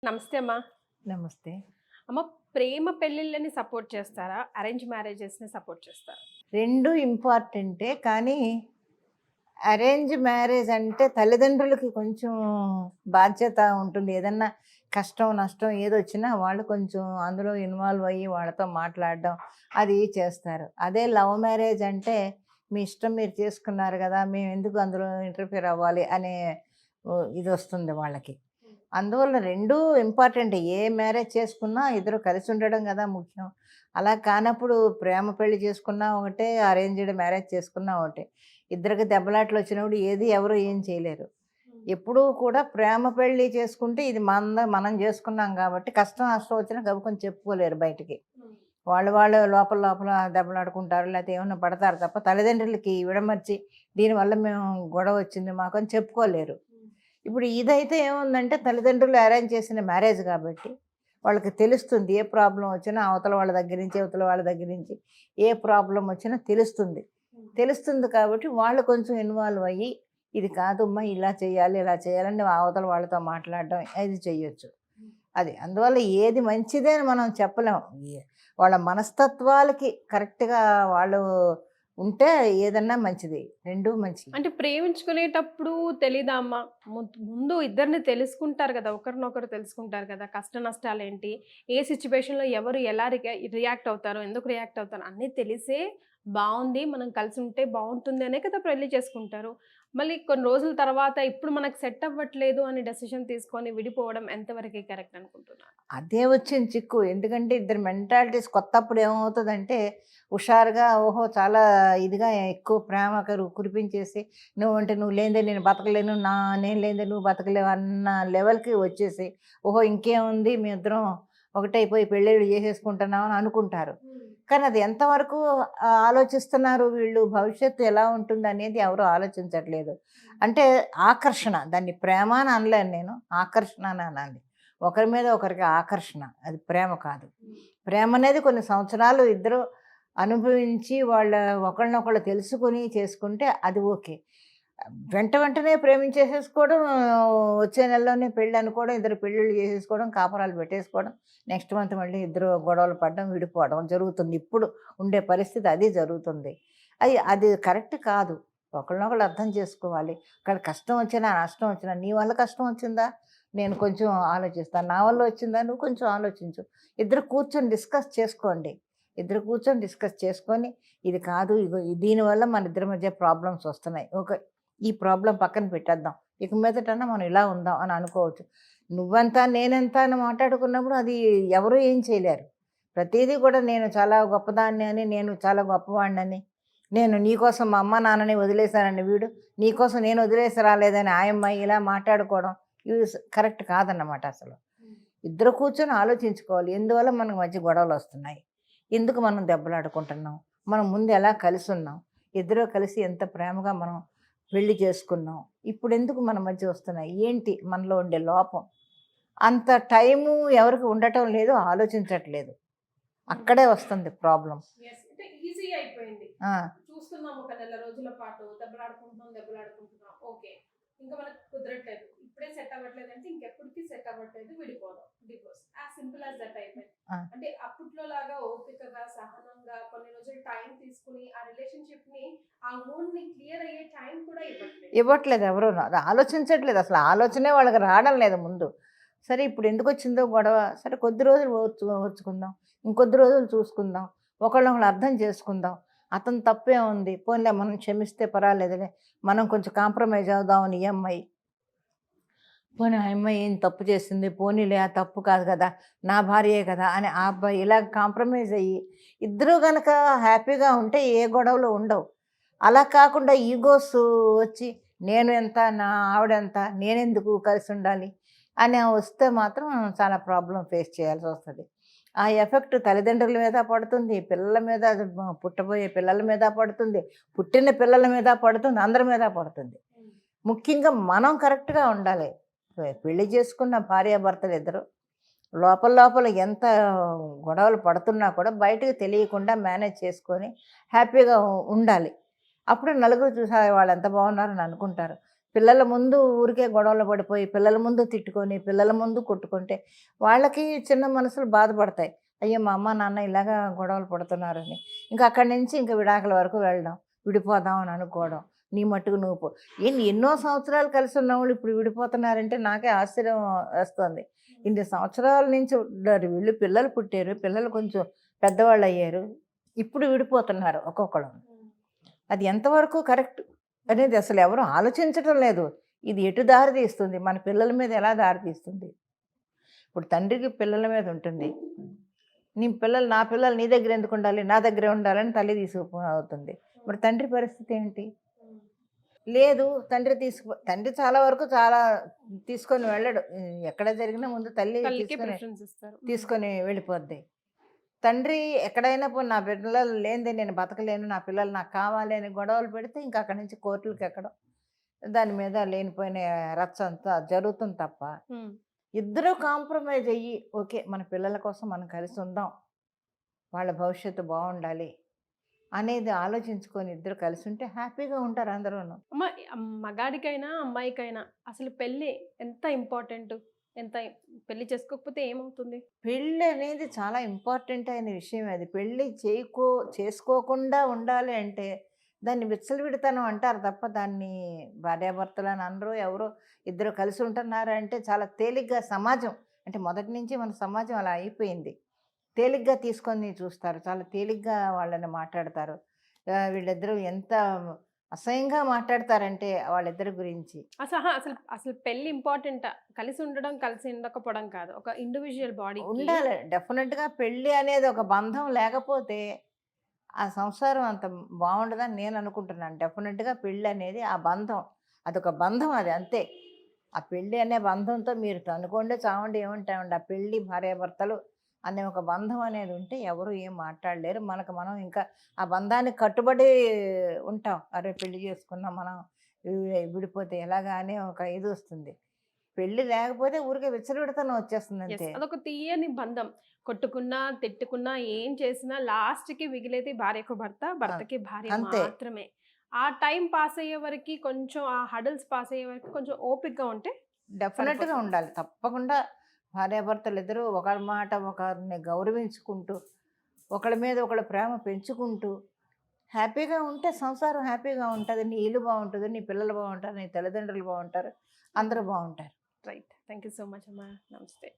నమస్తే అమ్మా. నమస్తే. అమ్మ, ప్రేమ పెళ్ళిళ్ళని సపోర్ట్ చేస్తారా? అరేంజ్ మ్యారేజెస్‌ని సపోర్ట్ చేస్తారా? 2 ఇంపార్టెంటే. కానీ అరేంజ్ మ్యారేజ్ అంటే తల్లిదండ్రులకి కొంచెం బాధ్యత ఉంటుంది. ఏదన్నా కష్టం, నష్టం ఏదొచ్చినా వాళ్ళు కొంచెం అందులో ఇన్వాల్వ్ అయ్యి వాళ్ళతో మాట్లాడడం అది చేస్తారు. అదే లవ్ మ్యారేజ్ అంటే మీ ఇష్టం మీరు చేసుకున్నారు గదా! మేమెందుకు అందులో ఇంటర్ఫియర్ అవ్వాలి అనే ఇదొస్తుంది వాళ్ళకి. అందువల్ల 2 ఇంపార్టెంటే. ఏ మ్యారేజ్ చేసుకున్నా ఇద్దరు కలిసి ఉండడం గదా ముఖ్యం. అలా కానప్పుడు ప్రేమ పెళ్లి చేసుకున్నా ఒకటే, అరేంజ్డ్ మ్యారేజ్ చేసుకున్నా ఒకటే. ఇద్దరికి దెబ్బలాటలొచ్చినప్పుడు ఏది ఎవరు ఏం చేయలేరు. ఎప్పుడూ కూడా ప్రేమ పెళ్లి చేసుకుంటే ఇది మనం చేసుకున్నాం కాబట్టి కష్టం, నష్టం వచ్చినా గబుక్కని చెప్పుకోలేరు బయటికి. వాళ్ళు లోపల లోపల దెబ్బలాడుకుంటారు. లేతే ఏమన్నా పడతారు తప్ప తల్లిదండ్రులకి విడమర్చి దీనివల్ల మేము గొడవ వచ్చింది మాకు అని చెప్పుకోలేరు. ఇప్పుడు ఇదైతే ఏముందంటే తల్లిదండ్రులు అరేంజ్ చేసిన మ్యారేజ్ కాబట్టి వాళ్ళకి తెలుస్తుంది. ఏ ప్రాబ్లమ్ వచ్చినా అవతల వాళ్ళ దగ్గర నుంచి, ఇవతల వాళ్ళ దగ్గర నుంచి ఏ ప్రాబ్లమ్ వచ్చినా తెలుస్తుంది. తెలుస్తుంది కాబట్టి వాళ్ళు కొంచెం ఇన్వాల్వ్ అయ్యి, ఇది కాదమ్మా ఇలా చేయాలి, ఇలా చేయాలని అవతల వాళ్ళతో మాట్లాడడం ఇది చెయ్యొచ్చు. అది. అందువల్ల ఏది మంచిదే అని మనం చెప్పలేం. వాళ్ళ మనస్తత్వాలకి కరెక్ట్‌గా వాళ్ళు ఉంటే ఏదన్నా మంచిది. 2 మంచియి. అంటే ప్రేమించుకునేటప్పుడు తెలీదా అమ్మా? ముందు ఇద్దరిని తెలుసుకుంటారు గదా! ఒకరినొకరు తెలుసుకుంటారు కదా! కష్ట నష్టాలేంటి? ఏ సిట్యుయేషన్‌లో ఎవరు ఎలా రియాక్ట్ అవుతారో, ఎందుకు రియాక్ట్ అవుతారో అన్నీ తెలిసే బావుంది, మనం కలిసుంటే బావుంటుంది అనే కదా పెళ్లి చేసుకుంటారు. మళ్ళీ కొన్ని రోజుల తర్వాత ఇప్పుడు మనకు సెట్ అవ్వట్లేదు అని డెసిషన్ తీసుకొని విడిపోవడం ఎంతవరకి కరెక్ట్ అనుకుంటున్నారు? అదే వచ్చింది చిక్కు. ఎందుకంటే ఇద్దరి మెంటాలిటీస్ కొత్తప్పుడు ఏమవుతదంటే, హుషారుగా ఓహో! చాలా ఇదిగా ఎక్కువ ప్రేమ కురిపించేసి, నువ్వు లేనిదే నేను బతకలేను, నేను లేనిదే నువ్వు బతకలేవు అన్న లెవెల్‌కి వచ్చేసి, ఓహో! ఇంకేముంది మేమిద్దరం ఒకటైపోయి పెళ్ళిళ్ళు చేసేసుకుంటున్నాం అని అనుకుంటారు. కానీ అది ఎంతవరకు ఆలోచిస్తున్నారు వీళ్ళు, భవిష్యత్తు ఎలా ఉంటుందనేది ఎవరు ఆలోచించట్లేదు. అంటే ఆకర్షణ, దాన్ని ప్రేమ అని అనలేను నేను. ఆకర్షణ అని అనాలి. ఒకరి మీద ఒకరికి ఆకర్షణ. అది ప్రేమ కాదు. ప్రేమ అనేది కొన్ని సంవత్సరాలు ఇద్దరు అనుభవించి ఒకళ్ళనొకళ్ళు తెలుసుకొని చేసుకుంటే అది ఓకే. వెంటనే ప్రేమించేసేసుకోవడం, వచ్చే నెలలోనే పెళ్ళి అనుకోవడం, ఇద్దరు పెళ్ళిళ్ళు చేసేసుకోవడం, కాపురాలు పెట్టేసుకోవడం, నెక్స్ట్ మంత్ మళ్ళీ ఇద్దరు గొడవలు పడడం, విడిపోవడం జరుగుతుంది. ఇప్పుడు ఉండే పరిస్థితి అది జరుగుతుంది. అది కరెక్ట్ కాదు. ఒకళ్ళనొకళ్ళు అర్థం చేసుకోవాలి. ఒకవేళ కష్టం వచ్చినా, నష్టం వచ్చినా నీ వల్ల కష్టం వచ్చిందా? నేను కొంచెం ఆలోచిస్తాను. నా వల్ల వచ్చిందా? నువ్వు కొంచెం ఆలోచించు. ఇద్దరు కూర్చొని డిస్కస్ చేసుకోండి. ఇద్దరు కూర్చొని డిస్కస్ చేసుకొని, ఇది కాదు, ఇగో దీనివల్ల మన ఇద్దరి మధ్య ప్రాబ్లమ్స్ వస్తున్నాయి. ఓకే. ఈ ప్రాబ్లమ్ పక్కన పెట్టేద్దాం. ఇక మీదటన్నా మనం ఇలా ఉందాం అని అనుకోవచ్చు. నువ్వెంత, నేనెంత అని మాట్లాడుకున్నప్పుడు అది ఎవరు ఏం చేయలేరు. ప్రతీదీ కూడా నేను చాలా గొప్పదాన్ని అని, నేను చాలా గొప్పవాడినని, నేను నీకోసం మా అమ్మ, నాన్నని వదిలేసానని వీడు, నీకోసం నేను వదిలేసి రాలేదని ఆయమ్మ ఇలా మాట్లాడుకోవడం ఇది కరెక్ట్ కాదన్నమాట అసలు. ఇద్దరు కూర్చొని ఆలోచించుకోవాలి. ఎందువల్ల మనకు మధ్య గొడవలొస్తున్నాయి? ఎందుకు మనం దెబ్బలాడుకుంటున్నాం? మనం ముందు ఎలా కలిసున్నాం? ఇద్దరూ కలిసి ఎంత ప్రేమగా మనం పెళ్లి చేసుకున్నాం. ఇప్పుడెందుకు మన మధ్య వస్తున్నాయి? ఏంటి మనలో ఉండే లోపం? అంత టైము ఎవరికి ఉండటం లేదు, ఆలోచించట్లేదు. అక్కడే వస్తుంది ప్రాబ్లమ్. అంటే ఈజీ అయిపోయింది. ఆ! చూస్తున్నాం ఒక నెల రోజుల పాటు దెబ్బలాడుకుంటున్నాం. ఓకే. ఇంకా మనకు కుదరట్లేదు. ఇప్పుడే సెట్ అవ్వట్లేదంటే ఇంకెప్పటికి సెట్ అవ్వట్లేదు, విడిపోదాం. Divorce. As simple as that అయిపోయింది. ఆ! అంటే అప్పట్లో లాగా ఓపికగా, సహనంగా కొన్ని రోజులు టైం తీసుకొని ఆ రిలేషన్‌షిప్‌ని ఆ మూడ్‌ని క్లియర్ అయ్యే టైం కూడా ఇవ్వట్లేదు. ఇవ్వట్లేదు ఎవరును. అది ఆలోచించట్లేదు. అసలు ఆలోచనే వాళ్ళకి రావడం లేదు ముందు. సరే ఇప్పుడు ఎందుకొచ్చిందో గొడవ, సరే కొద్ది రోజులు ఓర్చుకుందాం. ఇంకొద్ది రోజులు చూసుకుందాం. ఒకళ్ళనొకళ్ళు అర్థం చేసుకుందాం. అతని తప్పేముంది? పోనీలే మనం క్షమిస్తే పర్వాలేదులే. మనం కొంచెం కాంప్రమైజ్ అవుదామని ఈ అమ్మాయి. పోనీ ఆ అమ్మాయి ఏం తప్పు చేసింది? పోనీలే ఆ తప్పు కాదు కదా! నా భార్యే కదా! అని ఆ అబ్బాయి ఇలా కాంప్రమైజ్ అయ్యి, ఇద్దరూ గనక హ్యాపీగా ఉంటే ఏ గొడవలు ఉండవు. అలా కాకుండా ఈగోస్ వచ్చి నేను ఎంత, నా ఆవిడెంత, నేనెందుకు కలిసుండాలి అని వస్తే మాత్రం చాలా ప్రాబ్లమ్ ఫేస్ చేయాల్సొస్తది. ఆ ఎఫెక్ట్ తల్లిదండ్రుల మీద పడుతుంది, పిల్లల మీద, పుట్టబోయే పిల్లల మీద పడుతుంది, పుట్టిన పిల్లల మీద పడుతుంది, అందరి మీద పడుతుంది. ముఖ్యంగా మనం కరెక్ట్‌గా ఉండాలి. పెళ్లి చేసుకున్న భార్యాభర్తలిద్దరూ లోపల లోపల ఎంత గొడవలు పడుతున్నా కూడా బయటకు తెలియకుండా మేనేజ్ చేసుకొని హ్యాపీగా ఉండాలి. అప్పుడు నలుగురు చూసి వాళ్ళెంత బాగున్నారని అనుకుంటారు. పిల్లల ముందు ఊరికే గొడవలు పడిపోయి పిల్లల ముందు తిట్టుకొని పిల్లల ముందు కొట్టుకుంటే వాళ్ళకి చిన్న మనసులు బాధపడతాయి. అయ్యో మా అమ్మ నాన్న ఇలాగా గొడవలు పడుతున్నారని. ఇంకా అక్కడి నుంచి ఇంకా విడాకుల వరకు వెళ్ళడం, విడిపోదాం అని అనుకోవడం, నీ మట్టుకు నువ్వు ఏంటి ఎన్నో సంవత్సరాలు కలిసి ఉన్నవాళ్ళు ఇప్పుడు విడిపోతున్నారంటే నాకే ఆశ్చర్యం వేస్తుంది. ఇన్ని సంవత్సరాల నుంచి ఉన్నారు వీళ్ళు, పిల్లలు పుట్టారు, పిల్లలు కొంచెం పెద్దవాళ్ళు అయ్యారు, ఇప్పుడు విడిపోతున్నారు ఒక్కొక్కరు. అది ఎంతవరకు కరెక్ట్ అనేది అసలు ఎవరు ఆలోచించటం లేదు. ఇది ఎటు దారి తీస్తుంది, మన పిల్లల మీద ఎలా దారి తీస్తుంది? ఇప్పుడు తండ్రికి పిల్లల మీద ఉంటుంది, నా పిల్లలు నీ దగ్గర ఎందుకు ఉండాలి, నా దగ్గరే ఉండాలని తల్లి అవుతుంది. మరి తండ్రి పరిస్థితి ఏంటి? లేదు, తండ్రి చాలా వరకు చాలా తీసుకొని వెళ్ళడు. ఎక్కడ జరిగినా ముందు తల్లి తీసుకొని వెళ్ళిపోద్ది. తండ్రి ఎక్కడైనా నా పిల్లలు లేనిదే నేను బతకలేను, నా పిల్లలు నాకు కావాలి అని గొడవలు పెడితే ఇంకా అక్కడి నుంచి కోర్టులకు ఎక్కడం, దాని మీద లేనిపోయిన రచ్చ అంతా జరుగుతుంది తప్ప ఇద్దరూ కాంప్రమైజ్ అయ్యి ఓకే మన పిల్లల కోసం మనం కలిసి ఉందాం, వాళ్ళ భవిష్యత్తు బాగుండాలి అనేది ఆలోచించుకొని ఇద్దరు కలిసి ఉంటే హ్యాపీగా ఉంటారు అందరూ. మగాడికైనా అమ్మాయికైనా అసలు పెళ్ళి ఎంత ఇంపార్టెంట్, ఎంత పెళ్లి చేసుకోకపోతే ఏమవుతుంది? పెళ్ళి అనేది చాలా ఇంపార్టెంట్ అయిన విషయం. అది పెళ్ళి చేసుకోకుండా ఉండాలి అంటే దాన్ని విచ్చలవిడితనం అంటారు తప్ప దాన్ని భార్యాభర్తలు అని అనరు. ఎవరో ఇద్దరు కలిసి ఉంటున్నారు అంటే చాలా తేలిగ్గా సమాజం అంటే మొదటి నుంచి మన సమాజం అలా అయిపోయింది. తేలిగ్గా తీసుకొని చూస్తారు, చాలా తేలిగ్గా వాళ్ళని మాట్లాడతారు. వీళ్ళిద్దరూ ఎంత అసహ్యంగా మాట్లాడతారంటే వాళ్ళిద్దరి గురించి. అసలు అసలు పెళ్లి ఇంపార్టెంట్, కలిసి ఉండడం కలిసి ఉండకపోవడం కాదు, ఒక ఇండివిజువల్ బాడీ ఉండాలి. డెఫినెట్గా పెళ్ళి అనేది ఒక బంధం లేకపోతే ఆ సంసారం అంత బాగుండదని నేను అనుకుంటున్నాను. డెఫినెట్గా పెళ్ళి అనేది ఆ బంధం, అదొక బంధం, అది అంతే. ఆ పెళ్ళి అనే బంధంతో మీరు అనుకోండి చావండి ఏమంటామండి, ఆ పెళ్ళి భార్యాభర్తలు అనే ఒక బంధం అనేది ఉంటే ఎవరు ఏం మాట్లాడలేరు. మనకు మనం ఇంకా ఆ బంధానికి కట్టుబడి ఉంటాం. అరే పెళ్లి చేసుకున్నాం మనం, విడిపోతే ఎలాగా అని ఒక ఇది వస్తుంది. పెళ్ళి లేకపోతే ఊరికే విచ్చలవిడతనం వచ్చేస్తుంది అంతే. అదొక తీయని బంధం. కొట్టుకున్నా తిట్టుకున్నా ఏం చేసినా లాస్ట్ కి మిగిలేది భార్యకు భర్త, భర్తకి భార్య మాత్రమే. ఆ టైం పాస్ అయ్యే వరకు కొంచెం, ఆ హడల్స్ పాస్ అయ్యే వరకు కొంచెం ఓపికగా ఉంటే డెఫినెట్గా ఉండాలి. తప్పకుండా భార్యాభర్తలు ఇద్దరు ఒకరి మాట ఒకరిని గౌరవించుకుంటూ ఒకళ్ళ మీద ఒకళ్ళ ప్రేమ పెంచుకుంటూ హ్యాపీగా ఉంటే సంసారం హ్యాపీగా ఉంటుంది. నీ ఇల్లు బాగుంటుంది, నీ పిల్లలు బాగుంటారు, నీ తల్లిదండ్రులు బాగుంటారు, అందరూ బాగుంటారు. Right. Thank you so much అమ్మా. నమస్తే.